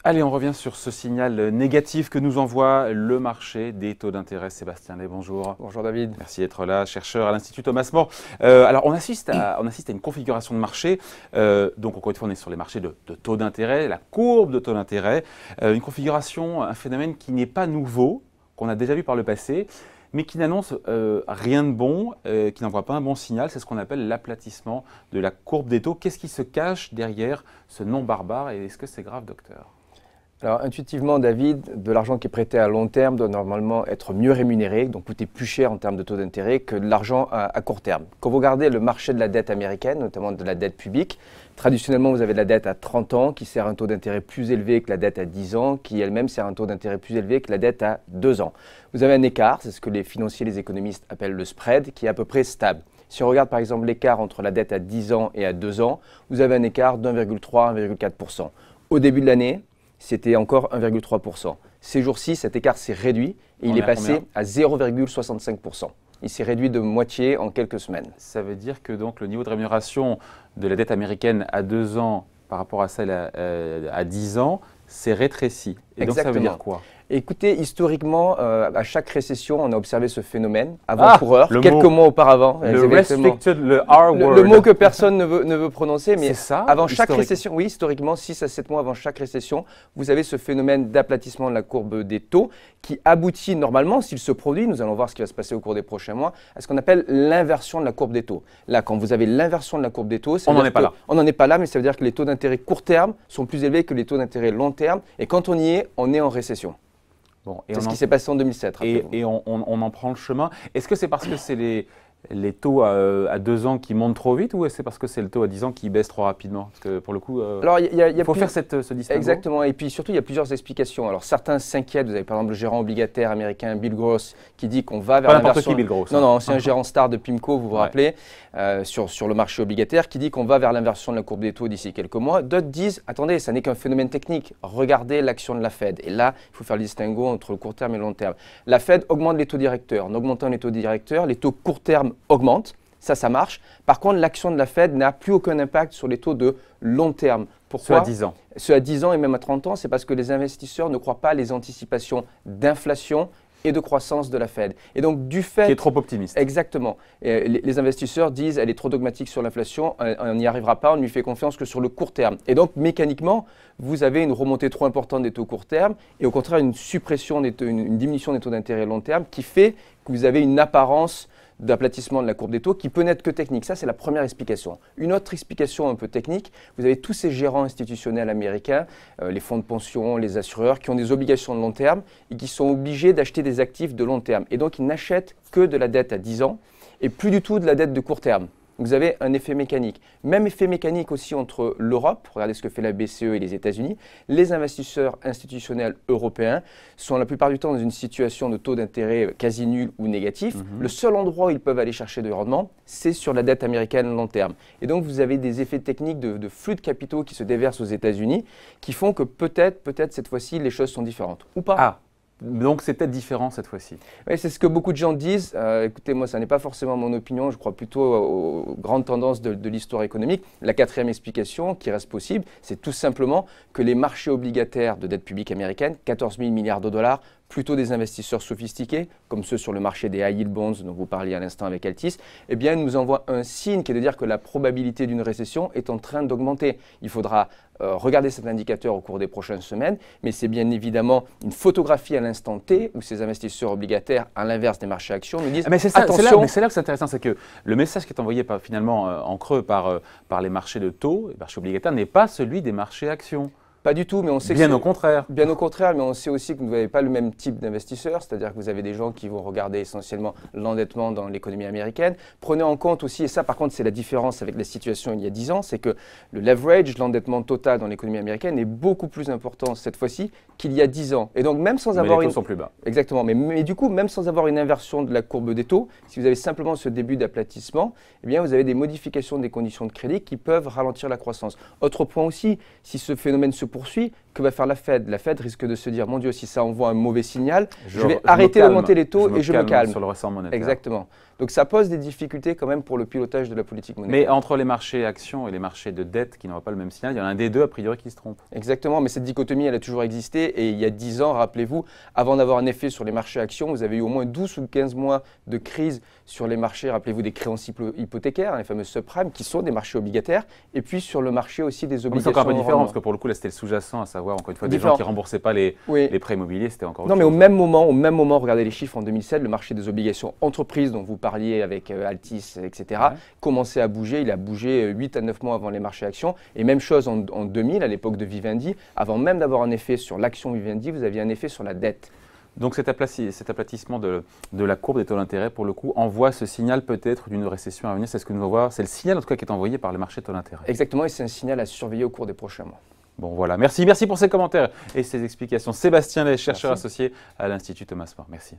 Allez, on revient sur ce signal négatif que nous envoie le marché des taux d'intérêt. Sébastien Lay, bonjour. Bonjour David. Merci d'être là, chercheur à l'Institut Thomas More. Alors, on assiste à une configuration de marché. Donc, encore une fois, on est sur les marchés de taux d'intérêt, la courbe de taux d'intérêt. Une configuration, un phénomène qui n'est pas nouveau, qu'on a déjà vu par le passé, mais qui n'annonce rien de bon, qui n'envoie pas un bon signal. C'est ce qu'on appelle l'aplatissement de la courbe des taux. Qu'est-ce qui se cache derrière ce nom barbare et est-ce que c'est grave, docteur ? Alors intuitivement, David, de l'argent qui est prêté à long terme doit normalement être mieux rémunéré, donc coûter plus cher en termes de taux d'intérêt que de l'argent à court terme. Quand vous regardez le marché de la dette américaine, notamment de la dette publique, traditionnellement vous avez de la dette à 30 ans qui sert un taux d'intérêt plus élevé que la dette à 10 ans, qui elle-même sert un taux d'intérêt plus élevé que la dette à 2 ans. Vous avez un écart, c'est ce que les financiers, les économistes appellent le spread, qui est à peu près stable. Si on regarde par exemple l'écart entre la dette à 10 ans et à 2 ans, vous avez un écart d'1,3 à 1,4%. Au début de l'année, c'était encore 1,3%. Ces jours-ci, cet écart s'est réduit et il est passé à 0,65%. Il s'est réduit de moitié en quelques semaines. Ça veut dire que donc, le niveau de rémunération de la dette américaine à 2 ans par rapport à celle à 10 ans s'est rétréci. Et donc ça veut dire quoi ? Écoutez, historiquement, à chaque récession, on a observé ce phénomène avant-coureur, quelques mois auparavant. Le mot que personne ne veut prononcer, mais ça, avant chaque récession, oui, historiquement, 6 à 7 mois avant chaque récession, vous avez ce phénomène d'aplatissement de la courbe des taux qui aboutit normalement, s'il se produit, nous allons voir ce qui va se passer au cours des prochains mois, à ce qu'on appelle l'inversion de la courbe des taux. Là, quand vous avez l'inversion de la courbe des taux, on n'en est pas là. On n'en est pas là, mais ça veut dire que les taux d'intérêt court terme sont plus élevés que les taux d'intérêt long terme, et quand on y est, on est en récession. Bon, c'est ce qui s'est passé en 2007. Et on en prend le chemin. Est-ce que c'est parce que c'est les taux à 2 ans qui montent trop vite ou est-ce parce que c'est le taux à 10 ans qui baisse trop rapidement? Parce que pour le coup, il faut faire ce distinguo. Exactement. Et puis surtout, il y a plusieurs explications. Alors certains s'inquiètent. Vous avez par exemple le gérant obligataire américain Bill Gross qui dit qu'on va vers n'importe qui, Bill Gross. Non, c'est un gérant star de PIMCO, vous vous rappelez, sur le marché obligataire, qui dit qu'on va vers l'inversion de la courbe des taux d'ici quelques mois. D'autres disent, attendez, ça n'est qu'un phénomène technique. Regardez l'action de la Fed. Et là, il faut faire le distinguo entre le court terme et le long terme. La Fed augmente les taux directeurs. En augmentant les taux directeurs, les taux court terme augmentent. Ça marche. Par contre, l'action de la Fed n'a plus aucun impact sur les taux de long terme. Pourquoi? Ceux à 10 ans. Ceux à 10 ans et même à 30 ans, c'est parce que les investisseurs ne croient pas à les anticipations d'inflation et de croissance de la Fed. Et donc, du fait… Qui est trop optimiste. Exactement. Et les investisseurs disent elle est trop dogmatique sur l'inflation, on n'y arrivera pas, on ne lui fait confiance que sur le court terme. Et donc, mécaniquement, vous avez une remontée trop importante des taux court terme et au contraire, une diminution des taux d'intérêt long terme qui fait que vous avez une apparence d'aplatissement de la courbe des taux qui peut n'être que technique. Ça, c'est la première explication. Une autre explication un peu technique, vous avez tous ces gérants institutionnels américains, les fonds de pension, les assureurs, qui ont des obligations de long terme et qui sont obligés d'acheter des actifs de long terme. Et donc, ils n'achètent que de la dette à 10 ans et plus du tout de la dette de court terme. Vous avez un effet mécanique. Même effet mécanique aussi entre l'Europe, regardez ce que fait la BCE et les États-Unis. Les investisseurs institutionnels européens sont la plupart du temps dans une situation de taux d'intérêt quasi nul ou négatif. Le seul endroit où ils peuvent aller chercher du rendement, c'est sur la dette américaine long terme. Et donc vous avez des effets techniques de flux de capitaux qui se déversent aux États-Unis qui font que peut-être cette fois-ci les choses sont différentes. Ou pas. Donc c'est peut-être différent cette fois-ci. Oui, c'est ce que beaucoup de gens disent. Écoutez, moi, ça n'est pas forcément mon opinion. Je crois plutôt aux grandes tendances de l'histoire économique. La quatrième explication qui reste possible, c'est tout simplement que les marchés obligataires de dette publique américaine, 14 000 milliards de dollars, plutôt des investisseurs sophistiqués, comme ceux sur le marché des high yield bonds dont vous parliez à l'instant avec Altis, eh bien, nous envoient un signe qui est de dire que la probabilité d'une récession est en train d'augmenter. Il faudra regarder cet indicateur au cours des prochaines semaines, mais c'est bien évidemment une photographie à l'instant T où ces investisseurs obligataires, à l'inverse des marchés actions, nous disent attention. Mais c'est là que c'est intéressant, c'est que le message qui est envoyé finalement en creux par les marchés de taux, les marchés obligataires, n'est pas celui des marchés actions. Pas du tout, mais on sait bien au contraire. Bien au contraire, mais on sait aussi que vous n'avez pas le même type d'investisseurs, c'est-à-dire que vous avez des gens qui vont regarder essentiellement l'endettement dans l'économie américaine. Prenez en compte aussi, et ça par contre c'est la différence avec la situation il y a 10 ans, c'est que le leverage, l'endettement total dans l'économie américaine est beaucoup plus important cette fois-ci qu'il y a 10 ans. Et donc même sans avoir les taux sont plus bas. Exactement, mais du coup même sans avoir une inversion de la courbe des taux, si vous avez simplement ce début d'aplatissement, eh bien vous avez des modifications des conditions de crédit qui peuvent ralentir la croissance. Autre point aussi, si ce phénomène se poursuit, que va faire la Fed? La Fed risque de se dire, mon Dieu, si ça envoie un mauvais signal, je vais me arrêter calme. d'augmenter les taux et je me calme. Sur le ressort monétaire. Exactement. Donc ça pose des difficultés quand même pour le pilotage de la politique monétaire. Mais entre les marchés actions et les marchés de dette qui n'envoient pas le même signal, il y en a un des deux a priori qui se trompe. Exactement, mais cette dichotomie, elle a toujours existé. Et il y a 10 ans, rappelez-vous, avant d'avoir un effet sur les marchés actions, vous avez eu au moins 12 ou 15 mois de crise sur les marchés, rappelez-vous, des créances hypothécaires, les fameux subprimes, qui sont des marchés obligataires, et puis sur le marché aussi des obligations. C'est encore un peu différent, parce que pour le coup, là, c'était le sous-jacent, à savoir, encore une fois, des gens qui ne remboursaient pas les prêts immobiliers, c'était encore autre chose. Non, mais au même moment, regardez les chiffres, en 2007, le marché des obligations entreprises, dont vous parliez avec Altis, etc., commençait à bouger. Il a bougé 8 à 9 mois avant les marchés actions. Et même chose en 2000, à l'époque de Vivendi, avant même d'avoir un effet sur l'action Vivendi, vous aviez un effet sur la dette. Donc cet aplatissement de la courbe des taux d'intérêt, pour le coup, envoie ce signal peut-être d'une récession à venir. C'est ce que nous voyons. C'est le signal en tout cas qui est envoyé par le marché de taux d'intérêt. Exactement, et c'est un signal à surveiller au cours des prochains mois. Bon voilà, merci pour ces commentaires et ces explications. Sébastien Lay, chercheur associé à l'Institut Thomas More. Merci.